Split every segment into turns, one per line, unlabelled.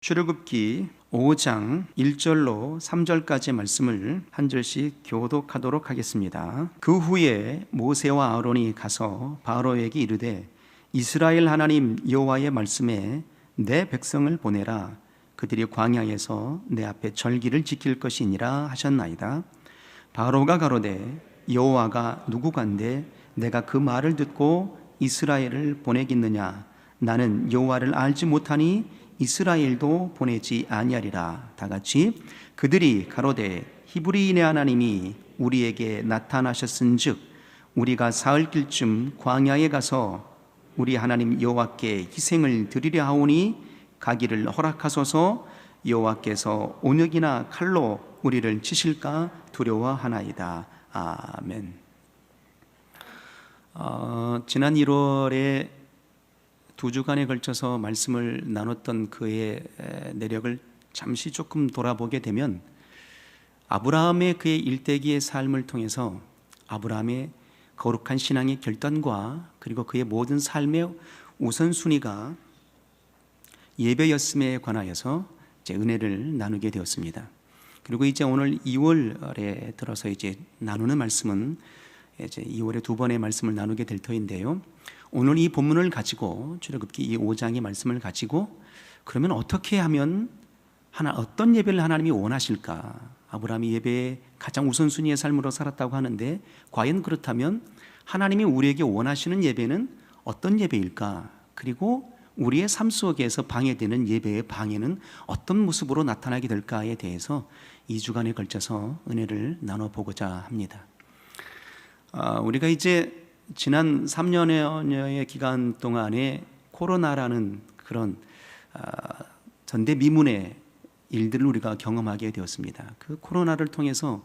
출애굽기 5장 1절로 3절까지의 말씀을 한 절씩 교독하도록 하겠습니다. 그 후에 모세와 아론이 가서 바로에게 이르되 이스라엘 하나님 여호와의 말씀에 내 백성을 보내라. 그들이 광야에서 내 앞에 절기를 지킬 것이니라 하셨나이다. 바로가 가로되 여호와가 누구간데 내가 그 말을 듣고 이스라엘을 보내겠느냐. 나는 여호와를 알지 못하니 이스라엘도 보내지 아니하리라. 다같이 그들이 가로되 히브리인의 하나님이 우리에게 나타나셨은즉 우리가 사흘 길쯤 광야에 가서 우리 하나님 여호와께 희생을 드리려 하오니 가기를 허락하소서. 여호와께서 온역이나 칼로 우리를 치실까 두려워하나이다. 아멘. 지난 1월에 2주간에 걸쳐서 말씀을 나눴던 그의 내력을 잠시 조금 돌아보게 되면 아브라함의 그의 일대기의 삶을 통해서 아브라함의 거룩한 신앙의 결단과 그리고 그의 모든 삶의 우선순위가 예배였음에 관하여서 이제 은혜를 나누게 되었습니다. 그리고 이제 오늘 2월에 들어서 이제 나누는 말씀은 이제 2월에 두 번의 말씀을 나누게 될 터인데요. 오늘 이 본문을 가지고 출애굽기 이 5장의 말씀을 가지고 그러면 어떻게 하면 어떤 예배를 하나님이 원하실까? 아브라함이 예배의 가장 우선순위의 삶으로 살았다고 하는데 과연 그렇다면 하나님이 우리에게 원하시는 예배는 어떤 예배일까? 그리고 우리의 삶 속에서 방해되는 예배의 방해는 어떤 모습으로 나타나게 될까에 대해서 2주간에 걸쳐서 은혜를 나눠보고자 합니다. 우리가 이제 지난 3년여의 기간 동안에 코로나라는 그런 전대미문의 일들을 우리가 경험하게 되었습니다. 그 코로나를 통해서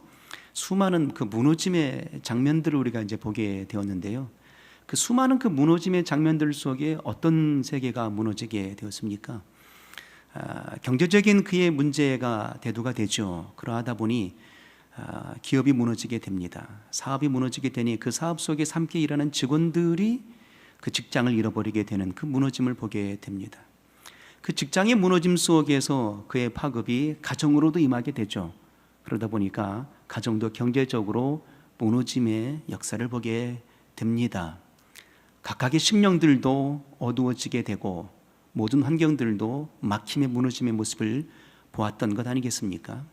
수많은 그 무너짐의 장면들을 우리가 이제 보게 되었는데요. 그 수많은 그 무너짐의 장면들 속에 어떤 세계가 무너지게 되었습니까? 경제적인 그의 문제가 대두가 되죠. 그러하다 보니 기업이 무너지게 됩니다. 사업이 무너지게 되니 그 사업 속에 함께 일하는 직원들이 그 직장을 잃어버리게 되는 그 무너짐을 보게 됩니다. 그 직장의 무너짐 속에서 그의 파급이 가정으로도 임하게 되죠. 그러다 보니까 가정도 경제적으로 무너짐의 역사를 보게 됩니다. 각각의 심령들도 어두워지게 되고 모든 환경들도 막힘의 무너짐의 모습을 보았던 것 아니겠습니까?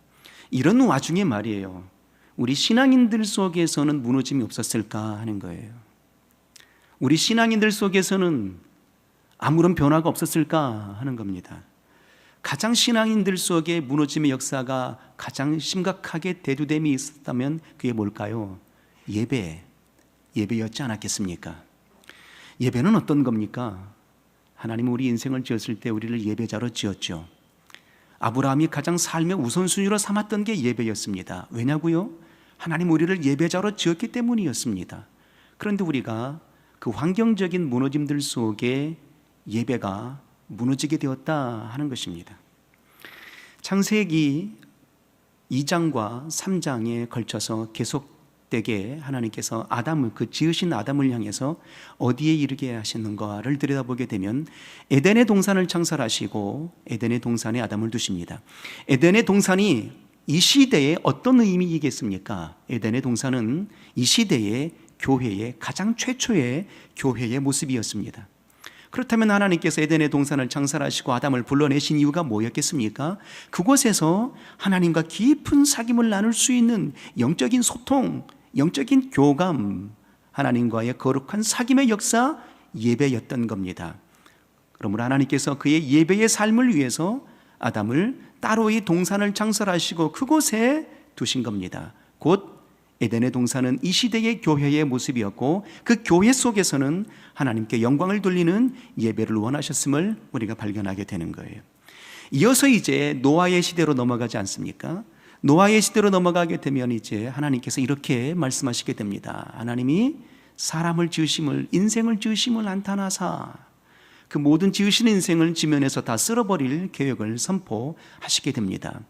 이런 와중에 말이에요, 우리 신앙인들 속에서는 무너짐이 없었을까 하는 거예요. 우리 신앙인들 속에서는 아무런 변화가 없었을까 하는 겁니다. 가장 신앙인들 속에 무너짐의 역사가 가장 심각하게 대두됨이 있었다면 그게 뭘까요? 예배였지 않았겠습니까? 예배는 어떤 겁니까? 하나님은 우리 인생을 지었을 때 우리를 예배자로 지었죠. 아브라함이 가장 삶의 우선순위로 삼았던 게 예배였습니다. 왜냐고요? 하나님 우리를 예배자로 지었기 때문이었습니다. 그런데 우리가 그 환경적인 무너짐들 속에 예배가 무너지게 되었다 하는 것입니다. 창세기 2장과 3장에 걸쳐서 계속되게 하나님께서 그 지으신 아담을 향해서 어디에 이르게 하시는가를 들여다보게 되면 에덴의 동산을 창설하시고 에덴의 동산에 아담을 두십니다. 에덴의 동산이 이 시대에 어떤 의미이겠습니까? 에덴의 동산은 이 시대의 교회의 가장 최초의 교회의 모습이었습니다. 그렇다면 하나님께서 에덴의 동산을 창설하시고 아담을 불러내신 이유가 뭐였겠습니까? 그곳에서 하나님과 깊은 사귐을 나눌 수 있는 영적인 소통, 영적인 교감, 하나님과의 거룩한 사귐의 역사, 예배였던 겁니다. 그러므로 하나님께서 그의 예배의 삶을 위해서 아담을 따로 이 동산을 창설하시고 그곳에 두신 겁니다. 곧 에덴의 동산은 이 시대의 교회의 모습이었고 그 교회 속에서는 하나님께 영광을 돌리는 예배를 원하셨음을 우리가 발견하게 되는 거예요. 이어서 이제 노아의 시대로 넘어가지 않습니까? 노아의 시대로 넘어가게 되면 이제 하나님께서 이렇게 말씀하시게 됩니다. 하나님이 사람을 지으심을, 인생을 지으심을 안타나사 그 모든 지으신 인생을 지면에서 다 쓸어버릴 계획을 선포하시게 됩니다.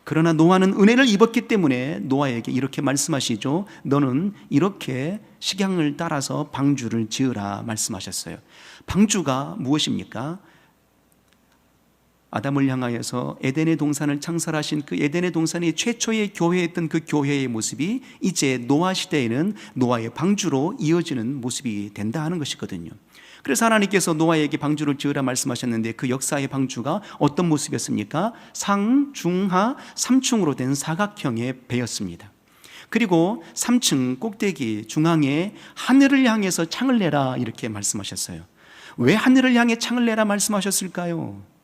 그러나 노아는 은혜를 입었기 때문에 노아에게 이렇게 말씀하시죠. 너는 이렇게 식양을 따라서 방주를 지으라 말씀하셨어요. 방주가 무엇입니까? 아담을 향하여서 에덴의 동산을 창설하신 그 에덴의 동산이 최초의 교회였던 그 교회의 모습이 이제 노아 시대에는 노아의 방주로 이어지는 모습이 된다 하는 것이거든요. 그래서 하나님께서 노아에게 방주를 지으라 말씀하셨는데 그 역사의 방주가 어떤 모습이었습니까? 상, 중, 하, 3층으로 된 사각형의 배였습니다. 그리고 3층 꼭대기 중앙에 하늘을 향해서 창을 내라 이렇게 말씀하셨어요. 왜 하늘을 향해 창을 내라 말씀하셨을까요?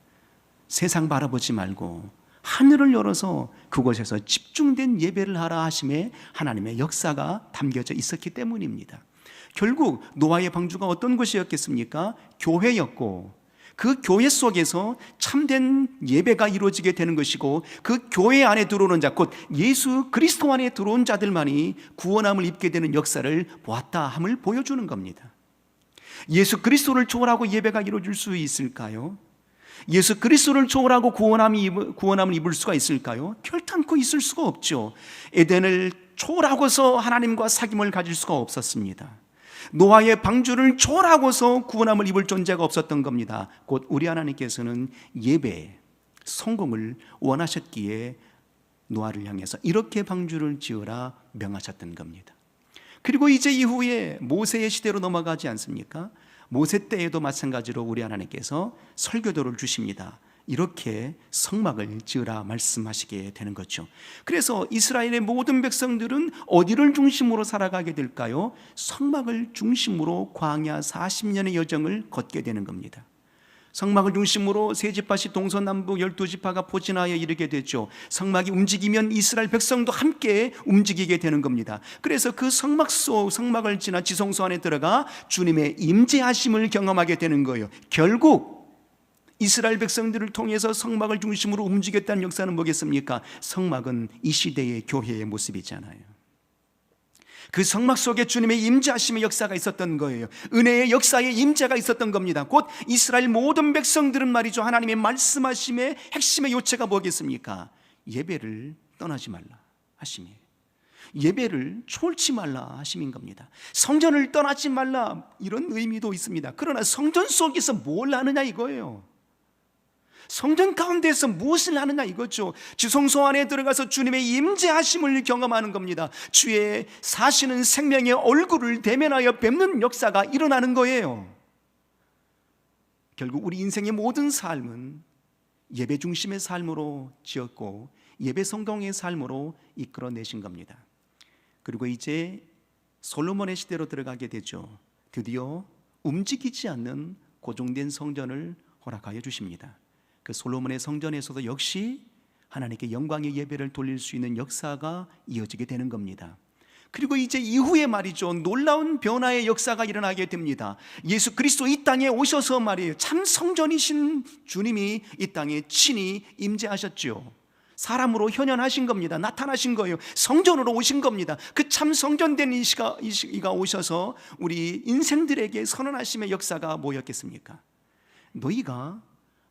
세상 바라보지 말고 하늘을 열어서 그곳에서 집중된 예배를 하라 하심에 하나님의 역사가 담겨져 있었기 때문입니다. 결국 노아의 방주가 어떤 곳이었겠습니까? 교회였고 그 교회 속에서 참된 예배가 이루어지게 되는 것이고 그 교회 안에 들어오는 자, 곧 예수 그리스도 안에 들어온 자들만이 구원함을 입게 되는 역사를 보았다 함을 보여주는 겁니다. 예수 그리스도를 초월하고 예배가 이루어질 수 있을까요? 예수 그리스도를 초월하고 구원함을 입을 수가 있을까요? 결단코 있을 수가 없죠. 에덴을 초월하고서 하나님과 사귐을 가질 수가 없었습니다. 노아의 방주를 초월하고서 구원함을 입을 존재가 없었던 겁니다. 곧 우리 하나님께서는 예배, 성공을 원하셨기에 노아를 향해서 이렇게 방주를 지으라 명하셨던 겁니다. 그리고 이제 이후에 모세의 시대로 넘어가지 않습니까? 모세 때에도 마찬가지로 우리 하나님께서 설교도를 주십니다. 이렇게 성막을 지으라 말씀하시게 되는 거죠. 그래서 이스라엘의 모든 백성들은 어디를 중심으로 살아가게 될까요? 성막을 중심으로 광야 40년의 여정을 걷게 되는 겁니다. 성막을 중심으로 세 지파씩 동서남북 12지파가 포진하여 이르게 되죠. 성막이 움직이면 이스라엘 백성도 함께 움직이게 되는 겁니다. 그래서 그 성막을 지나 지성소 안에 들어가 주님의 임재하심을 경험하게 되는 거예요. 결국 이스라엘 백성들을 통해서 성막을 중심으로 움직였다는 역사는 뭐겠습니까? 성막은 이 시대의 교회의 모습이잖아요. 그 성막 속에 주님의 임재하심의 역사가 있었던 거예요. 은혜의 역사의 임재가 있었던 겁니다. 곧 이스라엘 모든 백성들은 말이죠, 하나님의 말씀하심의 핵심의 요체가 뭐겠습니까? 예배를 떠나지 말라 하심이에요. 예배를 초월치 말라 하심인 겁니다. 성전을 떠나지 말라 이런 의미도 있습니다. 그러나 성전 속에서 뭘 하느냐 이거예요. 성전 가운데에서 무엇을 하느냐 이거죠. 지성소 안에 들어가서 주님의 임재하심을 경험하는 겁니다. 주의 사시는 생명의 얼굴을 대면하여 뵙는 역사가 일어나는 거예요. 결국 우리 인생의 모든 삶은 예배 중심의 삶으로 지었고 예배 성공의 삶으로 이끌어내신 겁니다. 그리고 이제 솔로몬의 시대로 들어가게 되죠. 드디어 움직이지 않는 고정된 성전을 허락하여 주십니다. 그 솔로몬의 성전에서도 역시 하나님께 영광의 예배를 돌릴 수 있는 역사가 이어지게 되는 겁니다. 그리고 이제 이후에 말이죠, 놀라운 변화의 역사가 일어나게 됩니다. 예수 그리스도 이 땅에 오셔서 말이에요, 참 성전이신 주님이 이 땅에 친히 임재하셨죠. 사람으로 현현하신 겁니다. 나타나신 거예요. 성전으로 오신 겁니다. 그 참 성전된 이가 오셔서 우리 인생들에게 선언하심의 역사가 뭐였겠습니까? 너희가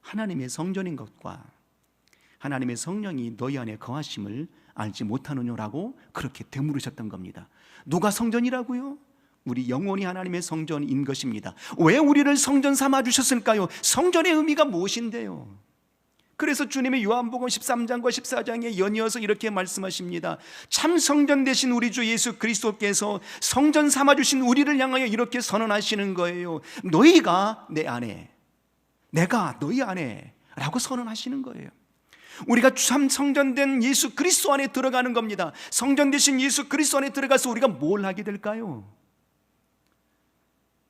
하나님의 성전인 것과 하나님의 성령이 너희 안에 거하심을 알지 못하느냐라고 그렇게 되물으셨던 겁니다. 누가 성전이라고요? 우리 영혼이 하나님의 성전인 것입니다. 왜 우리를 성전 삼아 주셨을까요? 성전의 의미가 무엇인데요? 그래서 주님의 요한복음 13장과 14장에 연이어서 이렇게 말씀하십니다. 참 성전 되신 우리 주 예수 그리스도께서 성전 삼아 주신 우리를 향하여 이렇게 선언하시는 거예요. 너희가 내 안에, 내가 너희 안에 라고 선언하시는 거예요. 우리가 참 성전된 예수 그리스도 안에 들어가는 겁니다. 성전 되신 예수 그리스도 안에 들어가서 우리가 뭘 하게 될까요?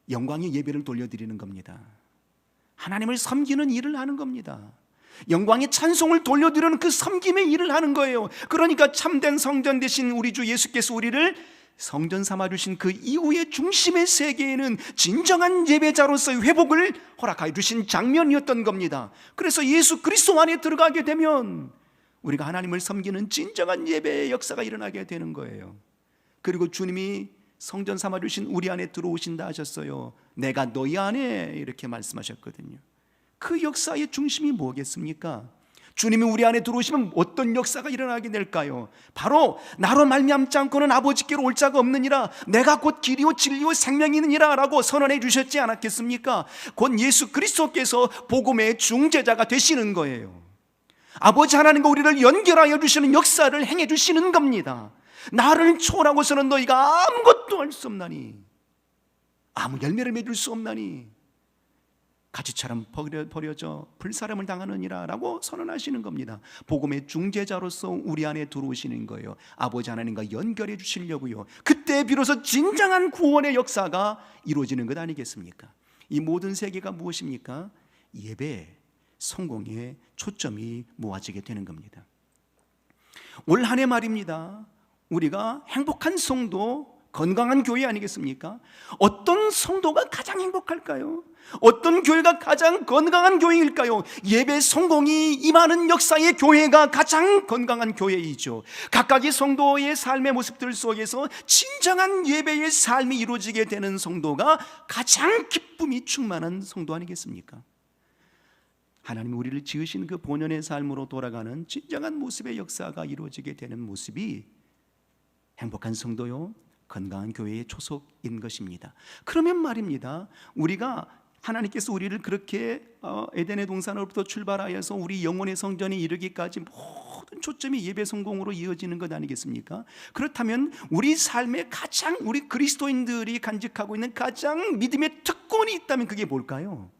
영광의 예배를 돌려드리는 겁니다. 하나님을 섬기는 일을 하는 겁니다. 영광의 찬송을 돌려드리는 그 섬김의 일을 하는 거예요. 그러니까 참된 성전 되신 우리 주 예수께서 우리를 성전 삼아주신 그 이후의 중심의 세계에는 진정한 예배자로서의 회복을 허락하여 주신 장면이었던 겁니다. 그래서 예수 그리스도 안에 들어가게 되면 우리가 하나님을 섬기는 진정한 예배의 역사가 일어나게 되는 거예요. 그리고 주님이 성전 삼아주신 우리 안에 들어오신다 하셨어요. 내가 너희 안에 이렇게 말씀하셨거든요. 그 역사의 중심이 뭐겠습니까? 주님이 우리 안에 들어오시면 어떤 역사가 일어나게 될까요? 바로 나로 말미암지 않고는 아버지께로 올 자가 없느니라, 내가 곧 길이요 진리요 생명이니라 라고 선언해 주셨지 않았겠습니까? 곧 예수 그리스도께서 복음의 중재자가 되시는 거예요. 아버지 하나님과 우리를 연결하여 주시는 역사를 행해 주시는 겁니다. 나를 초월하고서는 너희가 아무것도 할 수 없나니, 아무 열매를 맺을 수 없나니 가지처럼 버려져 불사람을 당하느니라 라고 선언하시는 겁니다. 복음의 중재자로서 우리 안에 들어오시는 거예요. 아버지 하나님과 연결해 주시려고요. 그때 비로소 진정한 구원의 역사가 이루어지는 것 아니겠습니까? 이 모든 세계가 무엇입니까? 예배, 성공에 초점이 모아지게 되는 겁니다. 올 한 해 말입니다. 우리가 행복한 성도, 건강한 교회 아니겠습니까? 어떤 성도가 가장 행복할까요? 어떤 교회가 가장 건강한 교회일까요? 예배 성공이 임하는 역사의 교회가 가장 건강한 교회이죠. 각각의 성도의 삶의 모습들 속에서 진정한 예배의 삶이 이루어지게 되는 성도가 가장 기쁨이 충만한 성도 아니겠습니까? 하나님이 우리를 지으신 그 본연의 삶으로 돌아가는 진정한 모습의 역사가 이루어지게 되는 모습이 행복한 성도요, 건강한 교회의 초석인 것입니다. 그러면 말입니다, 우리가 하나님께서 우리를 그렇게 에덴의 동산으로부터 출발하여서 우리 영혼의 성전에 이르기까지 모든 초점이 예배 성공으로 이어지는 것 아니겠습니까? 그렇다면 우리 삶에 가장, 우리 그리스도인들이 간직하고 있는 가장 믿음의 특권이 있다면 그게 뭘까요?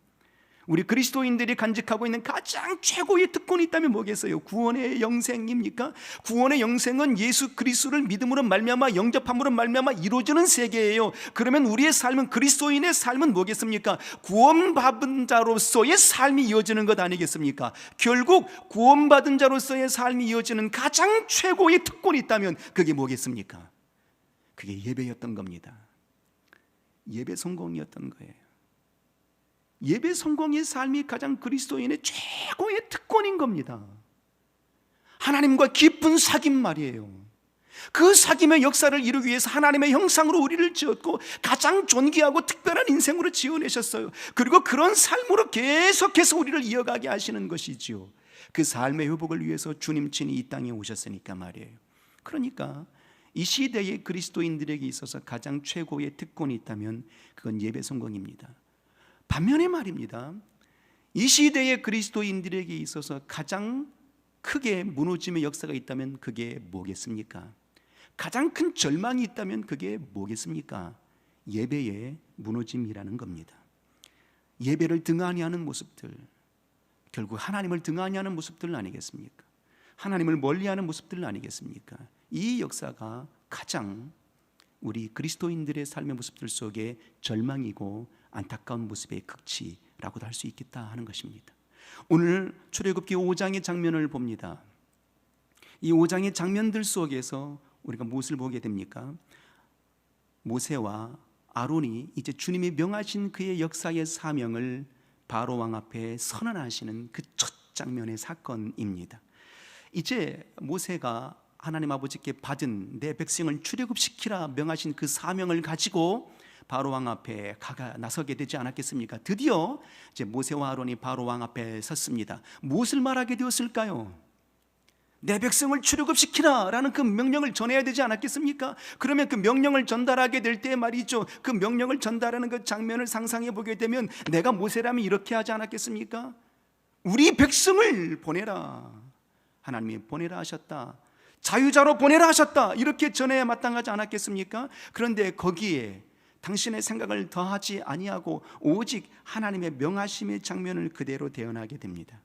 우리 그리스도인들이 간직하고 있는 가장 최고의 특권이 있다면 뭐겠어요? 구원의 영생입니까? 구원의 영생은 예수 그리스도를 믿음으로 말미암아, 영접함으로 말미암아 이루어지는 세계예요. 그러면 우리의 삶은, 그리스도인의 삶은 뭐겠습니까? 구원받은 자로서의 삶이 이어지는 것 아니겠습니까? 결국 구원받은 자로서의 삶이 이어지는 가장 최고의 특권이 있다면 그게 뭐겠습니까? 그게 예배였던 겁니다. 예배 성공이었던 거예요. 예배 성공의 삶이 가장 그리스도인의 최고의 특권인 겁니다. 하나님과 깊은 사귐 말이에요. 그 사귐의 역사를 이루기 위해서 하나님의 형상으로 우리를 지었고 가장 존귀하고 특별한 인생으로 지어내셨어요. 그리고 그런 삶으로 계속해서 우리를 이어가게 하시는 것이지요. 그 삶의 회복을 위해서 주님 친히 이 땅에 오셨으니까 말이에요. 그러니까 이 시대의 그리스도인들에게 있어서 가장 최고의 특권이 있다면 그건 예배 성공입니다. 반면에 말입니다, 이 시대의 그리스도인들에게 있어서 가장 크게 무너짐의 역사가 있다면 그게 뭐겠습니까? 가장 큰 절망이 있다면 그게 뭐겠습니까? 예배의 무너짐이라는 겁니다. 예배를 등한히 하는 모습들, 결국 하나님을 등한히 하는 모습들 아니겠습니까? 하나님을 멀리하는 모습들 아니겠습니까? 이 역사가 가장 우리 그리스도인들의 삶의 모습들 속에 절망이고 안타까운 모습의 극치라고도 할 수 있겠다 하는 것입니다. 오늘 출애굽기 5장의 장면을 봅니다. 이 5장의 장면들 속에서 우리가 무엇을 보게 됩니까? 모세와 아론이 이제 주님이 명하신 그의 역사의 사명을 바로 왕 앞에 선언하시는 그 첫 장면의 사건입니다. 이제 모세가 하나님 아버지께 받은 내 백성을 출애굽시키라 명하신 그 사명을 가지고 바로 왕 앞에 나서게 되지 않았겠습니까? 드디어 이제 모세와 아론이 바로 왕 앞에 섰습니다. 무엇을 말하게 되었을까요? 내 백성을 출애굽시키라 라는 그 명령을 전해야 되지 않았겠습니까? 그러면 그 명령을 전달하게 될 때 말이죠, 그 명령을 전달하는 그 장면을 상상해 보게 되면 내가 모세라면 이렇게 하지 않았겠습니까? 우리 백성을 보내라, 하나님이 보내라 하셨다, 자유자로 보내라 하셨다, 이렇게 전해야 마땅하지 않았겠습니까? 그런데 거기에 당신의 생각을 더하지 아니하고 오직 하나님의 명하심의 장면을 그대로 대언하게 됩니다.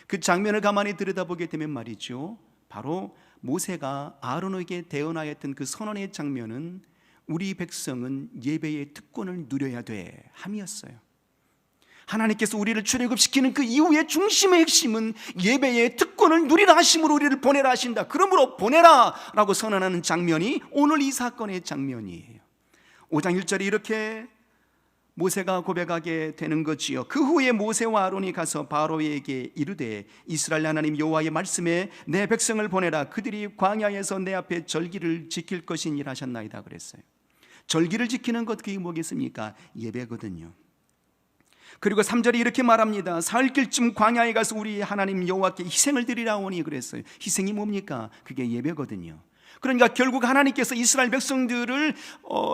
그 장면을 가만히 들여다보게 되면 말이죠, 바로 모세가 아론에게 대언하였던 그 선언의 장면은 우리 백성은 예배의 특권을 누려야 돼 함이었어요. 하나님께서 우리를 출애굽시키는 그 이후의 중심의 핵심은 예배의 특권을 누리라 하심으로 우리를 보내라 하신다. 그러므로 보내라 라고 선언하는 장면이 오늘 이 사건의 장면이에요. 5장 1절에 이렇게 모세가 고백하게 되는 거지요. 그 후에 모세와 아론이 가서 바로에게 이르되 이스라엘 하나님 여호와의 말씀에 내 백성을 보내라, 그들이 광야에서 내 앞에 절기를 지킬 것이니라 하셨나이다 그랬어요. 절기를 지키는 것, 그게 뭐겠습니까? 예배거든요. 그리고 3절에 이렇게 말합니다. 사흘길쯤 광야에 가서 우리 하나님 여호와께 희생을 드리라 오니 그랬어요. 희생이 뭡니까? 그게 예배거든요. 그러니까 결국 하나님께서 이스라엘 백성들을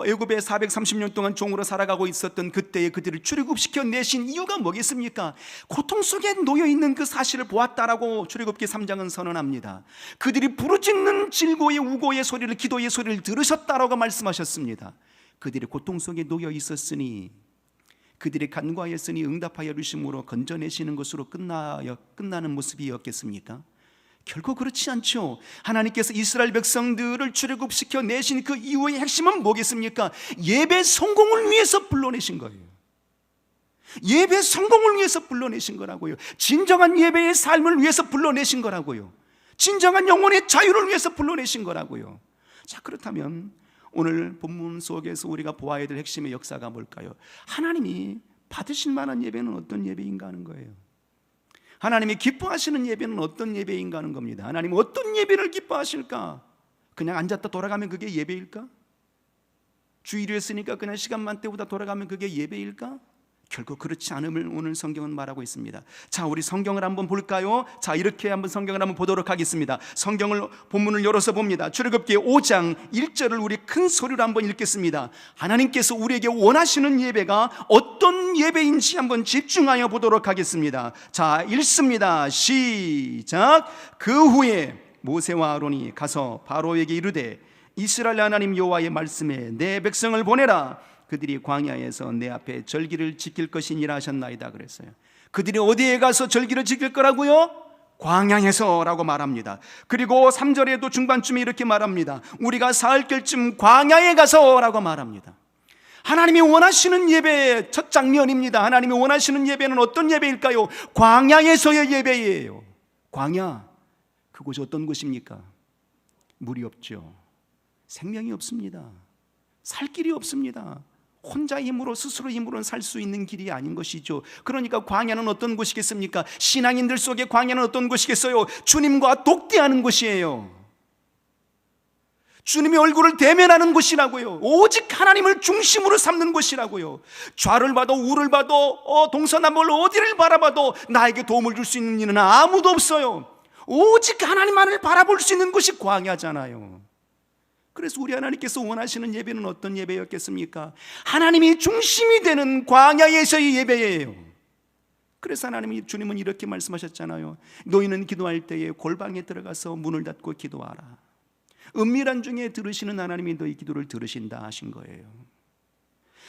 애굽에 430년 동안 종으로 살아가고 있었던 그때에 그들을 출애굽시켜 내신 이유가 뭐겠습니까? 고통 속에 놓여있는 그 사실을 보았다라고 출애굽기 3장은 선언합니다. 그들이 부르짖는 질고의 우고의 소리를, 기도의 소리를 들으셨다라고 말씀하셨습니다. 그들이 고통 속에 놓여 있었으니, 그들이 간과했으니 응답하여 주심으로 건져내시는 것으로 끝나는 모습이었겠습니까? 결코 그렇지 않죠. 하나님께서 이스라엘 백성들을 출애굽시켜 내신 그 이유의 핵심은 뭐겠습니까? 예배 성공을 위해서 불러내신 거예요. 예배 성공을 위해서 불러내신 거라고요. 진정한 예배의 삶을 위해서 불러내신 거라고요. 진정한 영혼의 자유를 위해서 불러내신 거라고요. 자, 그렇다면 오늘 본문 속에서 우리가 보아야 될 핵심의 역사가 뭘까요? 하나님이 받으실 만한 예배는 어떤 예배인가 하는 거예요. 하나님이 기뻐하시는 예배는 어떤 예배인가 하는 겁니다. 하나님은 어떤 예배를 기뻐하실까? 그냥 앉았다 돌아가면 그게 예배일까? 주일을 했으니까 그냥 시간만 때우다 돌아가면 그게 예배일까? 결국 그렇지 않음을 오늘 성경은 말하고 있습니다. 자, 우리 성경을 한번 볼까요? 자, 이렇게 한번 성경을 한번 보도록 하겠습니다. 성경을 본문을 열어서 봅니다. 출애굽기 5장 1절을 우리 큰 소리로 한번 읽겠습니다. 하나님께서 우리에게 원하시는 예배가 어떤 예배인지 한번 집중하여 보도록 하겠습니다. 자, 읽습니다. 시작. 그 후에 모세와 아론이 가서 바로에게 이르되 이스라엘 하나님 여호와의 말씀에 내 백성을 보내라. 그들이 광야에서 내 앞에 절기를 지킬 것이니라 하셨나이다 그랬어요. 그들이 어디에 가서 절기를 지킬 거라고요? 광야에서라고 말합니다. 그리고 3절에도 중반쯤에 이렇게 말합니다. 우리가 사흘길쯤 광야에 가서라고 말합니다. 하나님이 원하시는 예배의 첫 장면입니다. 하나님이 원하시는 예배는 어떤 예배일까요? 광야에서의 예배예요. 광야, 그곳이 어떤 곳입니까? 물이 없죠. 생명이 없습니다. 살 길이 없습니다. 혼자 힘으로, 스스로 힘으로는 살 수 있는 길이 아닌 것이죠. 그러니까 광야는 어떤 곳이겠습니까? 신앙인들 속에 광야는 어떤 곳이겠어요? 주님과 독대하는 곳이에요. 주님의 얼굴을 대면하는 곳이라고요. 오직 하나님을 중심으로 삼는 곳이라고요. 좌를 봐도 우를 봐도 동서남북을 어디를 바라봐도 나에게 도움을 줄 수 있는 이는 아무도 없어요. 오직 하나님만을 바라볼 수 있는 곳이 광야잖아요. 그래서 우리 하나님께서 원하시는 예배는 어떤 예배였겠습니까? 하나님이 중심이 되는 광야에서의 예배예요. 그래서 주님은 이렇게 말씀하셨잖아요. 너희는 기도할 때에 골방에 들어가서 문을 닫고 기도하라. 은밀한 중에 들으시는 하나님이 너희 기도를 들으신다 하신 거예요.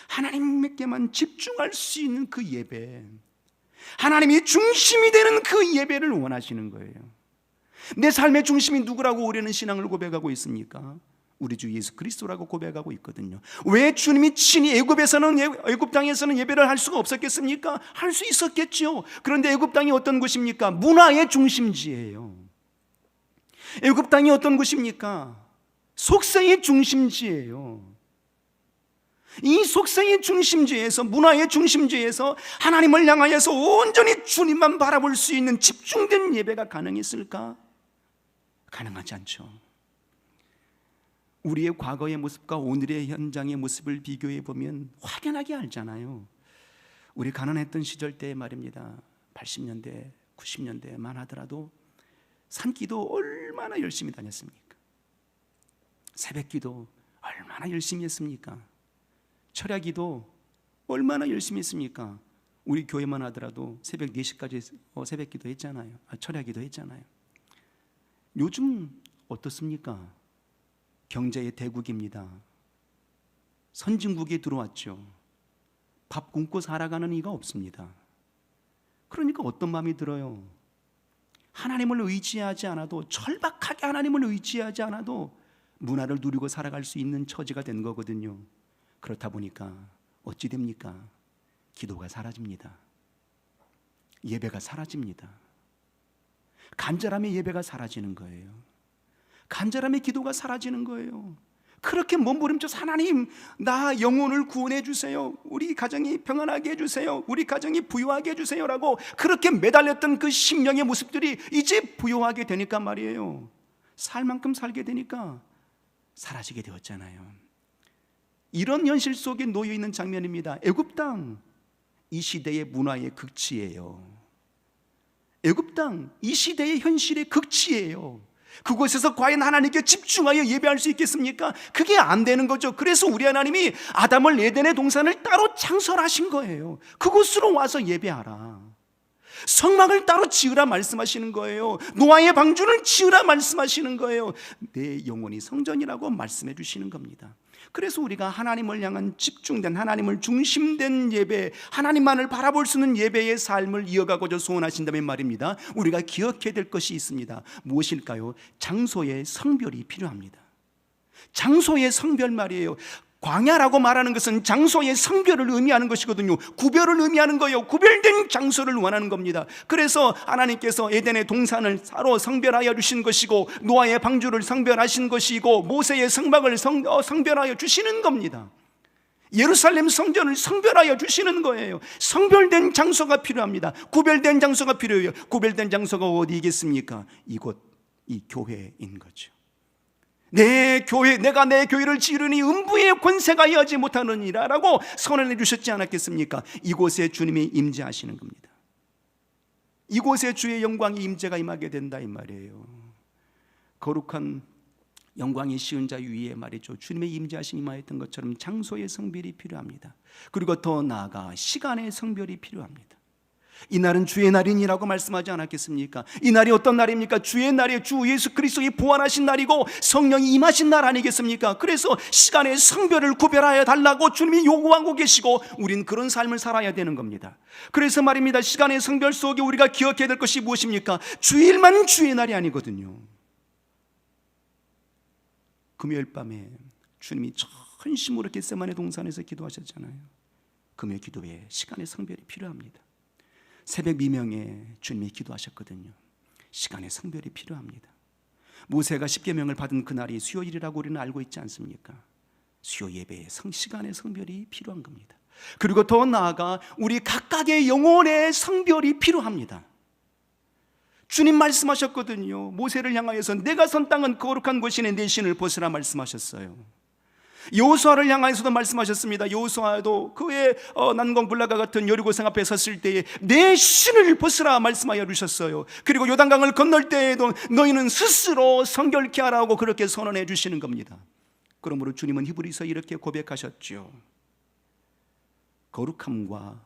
하나님께만 집중할 수 있는 그 예배, 하나님이 중심이 되는 그 예배를 원하시는 거예요. 내 삶의 중심이 누구라고 우리는 신앙을 고백하고 있습니까? 우리 주 예수 그리스도라고 고백하고 있거든요. 왜 주님이 친히 애굽 땅에서는 예배를 할 수가 없었겠습니까? 할 수 있었겠죠. 그런데 애굽 땅이 어떤 곳입니까? 문화의 중심지예요. 애굽 땅이 어떤 곳입니까? 속성의 중심지예요. 이 속성의 중심지에서, 문화의 중심지에서 하나님을 향하여서 온전히 주님만 바라볼 수 있는 집중된 예배가 가능했을까? 가능하지 않죠. 우리의 과거의 모습과 오늘의 현장의 모습을 비교해 보면 확연하게 알잖아요. 우리 가난했던 시절 때 말입니다. 80년대, 90년대만 하더라도 산기도 얼마나 열심히 다녔습니까? 새벽기도 얼마나 열심히 했습니까? 철야기도 얼마나 열심히 했습니까? 우리 교회만 하더라도 새벽 4시까지 새벽기도 했잖아요. 철야기도 했잖아요. 요즘 어떻습니까? 경제의 대국입니다. 선진국에 들어왔죠. 밥 굶고 살아가는 이가 없습니다. 그러니까 어떤 마음이 들어요? 하나님을 의지하지 않아도, 절박하게 하나님을 의지하지 않아도 문화를 누리고 살아갈 수 있는 처지가 된 거거든요. 그렇다 보니까 어찌 됩니까? 기도가 사라집니다. 예배가 사라집니다. 간절함의 예배가 사라지는 거예요. 간절함의 기도가 사라지는 거예요. 그렇게 몸부림쳐서 하나님, 나 영혼을 구원해 주세요, 우리 가정이 평안하게 해주세요, 우리 가정이 부유하게 해주세요라고 그렇게 매달렸던 그 심령의 모습들이 이제 부유하게 되니까 말이에요, 살 만큼 살게 되니까 사라지게 되었잖아요. 이런 현실 속에 놓여있는 장면입니다. 애굽 땅, 이 시대의 문화의 극치예요. 애굽 땅, 이 시대의 현실의 극치예요. 그곳에서 과연 하나님께 집중하여 예배할 수 있겠습니까? 그게 안 되는 거죠. 그래서 우리 하나님이 아담을 에덴의 동산을 따로 창설하신 거예요. 그곳으로 와서 예배하라. 성막을 따로 지으라 말씀하시는 거예요. 노아의 방주를 지으라 말씀하시는 거예요. 내 영혼이 성전이라고 말씀해 주시는 겁니다. 그래서 우리가 하나님을 향한 집중된, 하나님을 중심된 예배, 하나님만을 바라볼 수 있는 예배의 삶을 이어가고자 소원하신다면 말입니다, 우리가 기억해야 될 것이 있습니다. 무엇일까요? 장소의 성별이 필요합니다. 장소의 성별 말이에요. 광야라고 말하는 것은 장소의 성별을 의미하는 것이거든요. 구별을 의미하는 거예요. 구별된 장소를 원하는 겁니다. 그래서 하나님께서 에덴의 동산을 서로 성별하여 주신 것이고, 노아의 방주를 성별하신 것이고, 모세의 성막을 성별하여 주시는 겁니다. 예루살렘 성전을 성별하여 주시는 거예요. 성별된 장소가 필요합니다. 구별된 장소가 필요해요. 구별된 장소가 어디겠습니까? 이곳, 이 교회인 거죠. 내 교회, 내가 내 교회를 지으니 음부의 권세가 이하지 못하느니라 라고 선언해 주셨지 않았겠습니까? 이곳에 주님이 임재하시는 겁니다. 이곳에 주의 영광이 임재가 임하게 된다 이 말이에요. 거룩한 영광이 씌운 자 위에 말이죠, 주님의 임재하심이 임하였던 것처럼 장소의 성별이 필요합니다. 그리고 더 나아가 시간의 성별이 필요합니다. 이 날은 주의 날이니라고 말씀하지 않았겠습니까? 이 날이 어떤 날입니까? 주의 날이에요. 주 예수 그리스도의 부활하신 날이고 성령이 임하신 날 아니겠습니까? 그래서 시간의 성별을 구별하여 달라고 주님이 요구하고 계시고, 우린 그런 삶을 살아야 되는 겁니다. 그래서 말입니다, 시간의 성별 속에 우리가 기억해야 될 것이 무엇입니까? 주일만 주의 날이 아니거든요. 금요일 밤에 주님이 전심으로 겟세마네 동산에서 기도하셨잖아요. 금요일 기도에 시간의 성별이 필요합니다. 새벽 미명에 주님이 기도하셨거든요. 시간의 성별이 필요합니다. 모세가 십계명을 받은 그날이 수요일이라고 우리는 알고 있지 않습니까? 수요 예배의 시간의 성별이 필요한 겁니다. 그리고 더 나아가 우리 각각의 영혼의 성별이 필요합니다. 주님 말씀하셨거든요. 모세를 향하여서 내가 선 땅은 거룩한 곳이네, 내 신을 벗으라 말씀하셨어요. 여호수아를 향하여서도 말씀하셨습니다. 여호수아도 그의 난공불락과 같은 여리고성 앞에 섰을 때에 내 신을 벗으라 말씀하여 주셨어요. 그리고 요단강을 건널 때에도 너희는 스스로 성결케 하라고 그렇게 선언해 주시는 겁니다. 그러므로 주님은 히브리서 이렇게 고백하셨죠. 거룩함과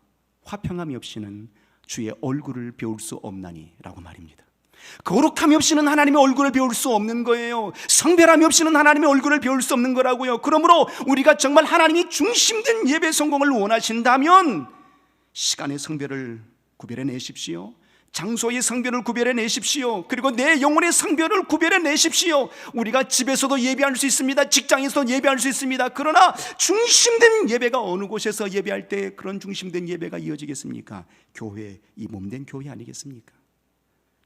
화평함이 없이는 주의 얼굴을 배울 수 없나니 라고 말입니다. 거룩함이 없이는 하나님의 얼굴을 배울 수 없는 거예요. 성별함이 없이는 하나님의 얼굴을 배울 수 없는 거라고요. 그러므로 우리가 정말 하나님이 중심된 예배 성공을 원하신다면 시간의 성별을 구별해 내십시오. 장소의 성별을 구별해 내십시오. 그리고 내 영혼의 성별을 구별해 내십시오. 우리가 집에서도 예배할 수 있습니다. 직장에서도 예배할 수 있습니다. 그러나 중심된 예배가 어느 곳에서 예배할 때 그런 중심된 예배가 이어지겠습니까? 교회, 이 몸된 교회 아니겠습니까?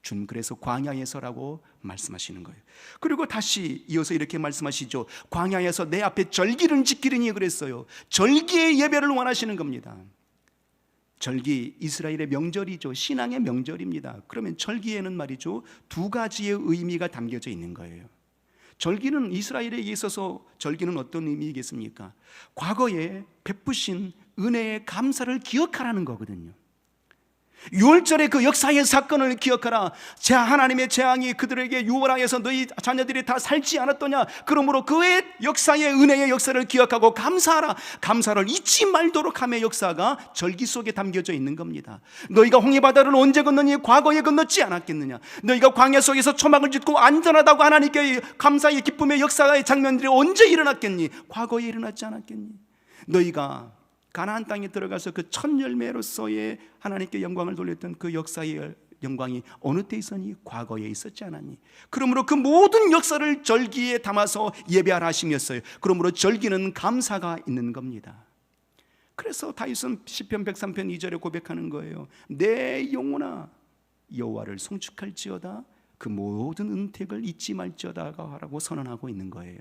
주님 그래서 광야에서라고 말씀하시는 거예요. 그리고 다시 이어서 이렇게 말씀하시죠. 광야에서 내 앞에 절기를 지키리니 그랬어요. 절기의 예배를 원하시는 겁니다. 절기, 이스라엘의 명절이죠. 신앙의 명절입니다. 그러면 절기에는 말이죠, 두 가지의 의미가 담겨져 있는 거예요. 절기는 이스라엘에게 있어서 절기는 어떤 의미이겠습니까? 과거에 베푸신 은혜의 감사를 기억하라는 거거든요. 6월절의 그 역사의 사건을 기억하라. 하나님의 재앙이 그들에게 유월하여서 너희 자녀들이 다 살지 않았더냐. 그러므로 그의 역사의 은혜의 역사를 기억하고 감사하라. 감사를 잊지 말도록 함의 역사가 절기 속에 담겨져 있는 겁니다. 너희가 홍해바다를 언제 건너니? 과거에 건넜지 않았겠느냐. 너희가 광야 속에서 초막을 짓고 안전하다고 하나님께 감사의 기쁨의 역사의 장면들이 언제 일어났겠니? 과거에 일어났지 않았겠니? 너희가 가나안 땅에 들어가서 그 첫 열매로서의 하나님께 영광을 돌렸던 그 역사의 영광이 어느 때 있었니? 과거에 있었지 않았니? 그러므로 그 모든 역사를 절기에 담아서 예배하라 하심이었어요. 그러므로 절기는 감사가 있는 겁니다. 그래서 다윗은 시편 103편 2절에 고백하는 거예요. 내 영혼아 여호와를 송축할지어다, 그 모든 은택을 잊지 말지어다가 라고 선언하고 있는 거예요.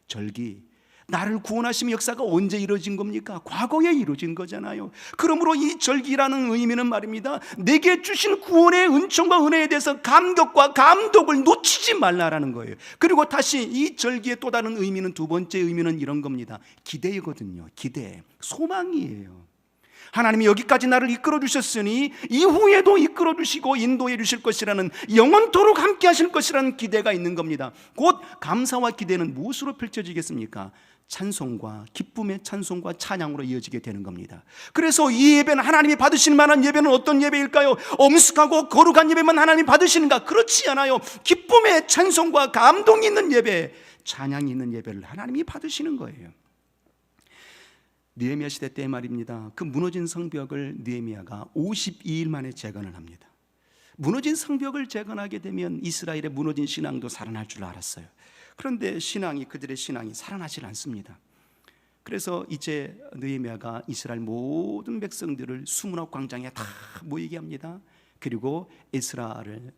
절기, 나를 구원하심의 역사가 언제 이루어진 겁니까? 과거에 이루어진 거잖아요. 그러므로 이 절기라는 의미는 말입니다, 내게 주신 구원의 은총과 은혜에 대해서 감격과 감독을 놓치지 말라라는 거예요. 그리고 다시 이 절기의 또 다른 의미는, 두 번째 의미는 이런 겁니다. 기대거든요. 기대, 소망이에요. 하나님이 여기까지 나를 이끌어 주셨으니 이후에도 이끌어 주시고 인도해 주실 것이라는, 영원토록 함께 하실 것이라는 기대가 있는 겁니다. 곧 감사와 기대는 무엇으로 펼쳐지겠습니까? 찬송과, 기쁨의 찬송과 찬양으로 이어지게 되는 겁니다. 그래서 이 예배는, 하나님이 받으실 만한 예배는 어떤 예배일까요? 엄숙하고 거룩한 예배만 하나님이 받으시는가? 그렇지 않아요. 기쁨의 찬송과 감동이 있는 예배, 찬양이 있는 예배를 하나님이 받으시는 거예요. 느헤미야 시대 때 말입니다. 그 무너진 성벽을 느헤미야가 52일 만에 재건을 합니다. 무너진 성벽을 재건하게 되면 이스라엘의 무너진 신앙도 살아날 줄 알았어요. 그런데 그들의 신앙이 살아나질 않습니다. 그래서 이제 느헤미야가 이스라엘 모든 백성들을 수문학 광장에 다 모이게 합니다. 그리고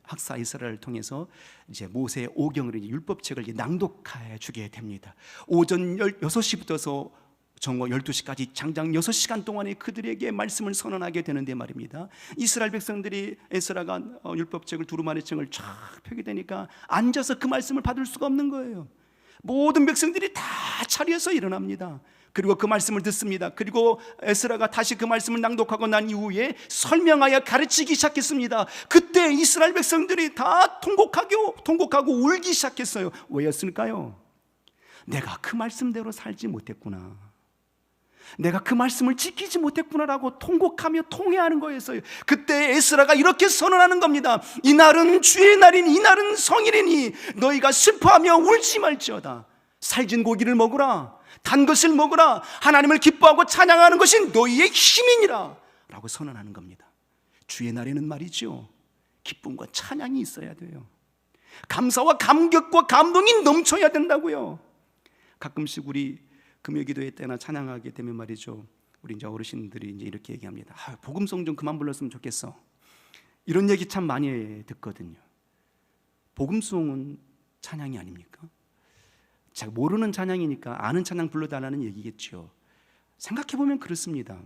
학사 에스라를 통해서 이제 모세의 오경을, 율법책을 낭독해 주게 됩니다. 오전 6시부터서 정오 12시까지 장장 6시간 동안에 그들에게 말씀을 선언하게 되는데 말입니다. 이스라엘 백성들이 에스라가 율법책을, 두루마리책을 쫙 펴게 되니까 앉아서 그 말씀을 받을 수가 없는 거예요. 모든 백성들이 다 차려서 일어납니다. 그리고 그 말씀을 듣습니다. 그리고 에스라가 다시 그 말씀을 낭독하고 난 이후에 설명하여 가르치기 시작했습니다. 그때 이스라엘 백성들이 다 통곡하고 울기 시작했어요. 왜였을까요? 내가 그 말씀대로 살지 못했구나, 내가 그 말씀을 지키지 못했구나라고 통곡하며 통회하는 거였어요. 그때 에스라가 이렇게 선언하는 겁니다. 이날은 주의 날이니, 이날은 성일이니 너희가 슬퍼하며 울지 말지어다. 살진 고기를 먹으라, 단 것을 먹으라. 하나님을 기뻐하고 찬양하는 것이 너희의 힘이니라 라고 선언하는 겁니다. 주의 날에는 말이죠, 기쁨과 찬양이 있어야 돼요. 감사와 감격과 감동이 넘쳐야 된다고요. 가끔씩 우리 금요기도회 때나 찬양하게 되면 말이죠, 우리 이제 어르신들이 이제 이렇게 얘기합니다. 복음송 좀 그만 불렀으면 좋겠어. 이런 얘기 참 많이 듣거든요. 복음송은 찬양이 아닙니까? 제가 모르는 찬양이니까 아는 찬양 불러달라는 얘기겠죠. 생각해보면 그렇습니다.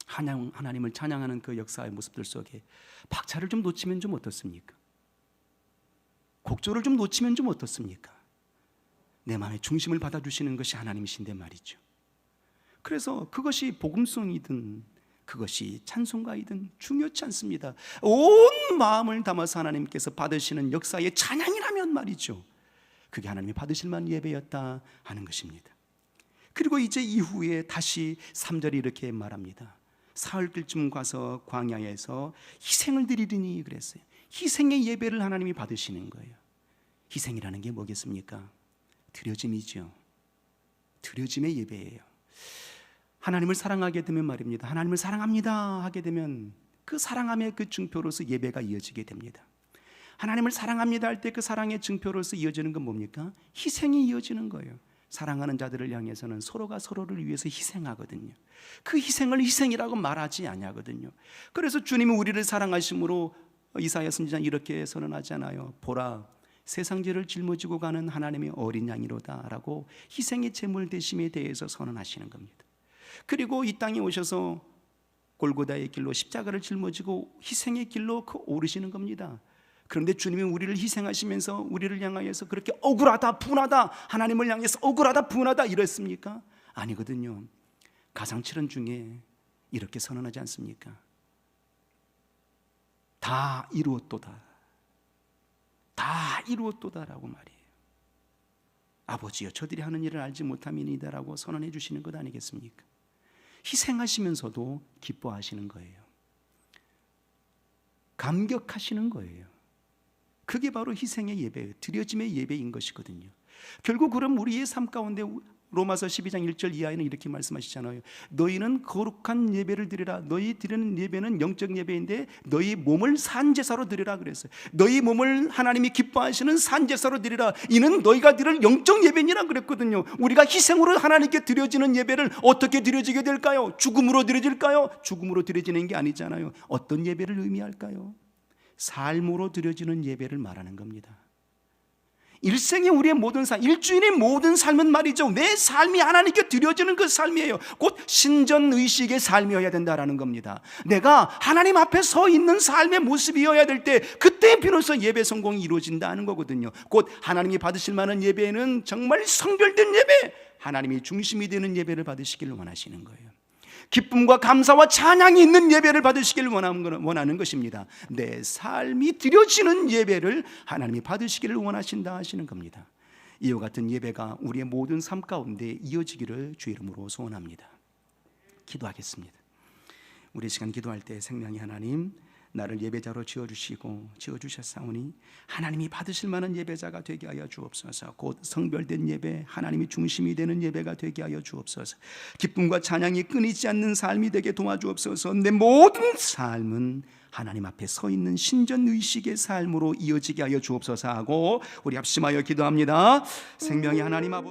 하나님을 찬양하는 그 역사의 모습들 속에 박자를 좀 놓치면 좀 어떻습니까? 곡조를 좀 놓치면 좀 어떻습니까? 내 마음의 중심을 받아주시는 것이 하나님이신데 말이죠. 그래서 그것이 복음송이든 그것이 찬송가이든 중요치 않습니다. 온 마음을 담아서 하나님께서 받으시는 역사의 찬양이라면 말이죠, 그게 하나님이 받으실 만한 예배였다 하는 것입니다. 그리고 이제 이후에 다시 3절이 이렇게 말합니다. 사흘길쯤 가서 광야에서 희생을 드리리니 그랬어요. 희생의 예배를 하나님이 받으시는 거예요. 희생이라는 게 뭐겠습니까? 드려짐이죠. 드려짐의 예배예요. 하나님을 사랑하게 되면 말입니다, 하나님을 사랑합니다 하게 되면 그 사랑함의 그 증표로서 예배가 이어지게 됩니다. 하나님을 사랑합니다 할 때 그 사랑의 증표로서 이어지는 건 뭡니까? 희생이 이어지는 거예요. 사랑하는 자들을 향해서는 서로가 서로를 위해서 희생하거든요. 그 희생을 희생이라고 말하지 아니하거든요. 그래서 주님이 우리를 사랑하심으로 이사야 선지자는 이렇게 선언하잖아요. 보라, 세상 죄를 짊어지고 가는 하나님의 어린 양이로다 라고 희생의 제물 되심에 대해서 선언하시는 겁니다. 그리고 이 땅에 오셔서 골고다의 길로 십자가를 짊어지고 희생의 길로 오르시는 겁니다. 그런데 주님이 우리를 희생하시면서 우리를 향하여서 그렇게 억울하다, 분하다, 하나님을 향해서 억울하다, 분하다 이랬습니까? 아니거든요. 가상칠언 중에 이렇게 선언하지 않습니까? 다 이루었도다, 다 이루었도다라고 말이에요. 아버지여, 저들이 하는 일을 알지 못함이니이다라고 선언해 주시는 것 아니겠습니까? 희생하시면서도 기뻐하시는 거예요. 감격하시는 거예요. 그게 바로 희생의 예배, 드려짐의 예배인 것이거든요. 결국 그럼 우리의 삶 가운데 로마서 12장 1절 이하에는 이렇게 말씀하시잖아요. 너희는 거룩한 예배를 드리라. 너희 드리는 예배는 영적 예배인데 너희 몸을 산제사로 드리라 그랬어요. 너희 몸을 하나님이 기뻐하시는 산제사로 드리라. 이는 너희가 드릴 영적 예배니라 그랬거든요. 우리가 희생으로 하나님께 드려지는 예배를 어떻게 드려지게 될까요? 죽음으로 드려질까요? 죽음으로 드려지는 게 아니잖아요. 어떤 예배를 의미할까요? 삶으로 드려지는 예배를 말하는 겁니다. 일생의 우리의 모든 삶, 일주일의 모든 삶은 말이죠, 내 삶이 하나님께 드려지는 그 삶이에요. 곧 신전의식의 삶이어야 된다라는 겁니다. 내가 하나님 앞에 서 있는 삶의 모습이어야 될 때 그때 비로소 예배 성공이 이루어진다는 거거든요. 곧 하나님이 받으실 만한 예배는 정말 성결된 예배, 하나님이 중심이 되는 예배를 받으시기를 원하시는 거예요. 기쁨과 감사와 찬양이 있는 예배를 받으시길 원하는 것입니다. 내 삶이 드려지는 예배를 하나님이 받으시기를 원하신다 하시는 겁니다. 이와 같은 예배가 우리의 모든 삶 가운데 이어지기를 주 이름으로 소원합니다. 기도하겠습니다. 우리 시간 기도할 때 생명의 하나님, 나를 예배자로 지어주셨사오니 하나님이 받으실 만한 예배자가 되게 하여 주옵소서. 곧 성별된 예배, 하나님이 중심이 되는 예배가 되게 하여 주옵소서. 기쁨과 찬양이 끊이지 않는 삶이 되게 도와주옵소서. 내 모든 삶은 하나님 앞에 서 있는 신전의식의 삶으로 이어지게 하여 주옵소서 하고 우리 합심하여 기도합니다. 생명의 하나님 아버지,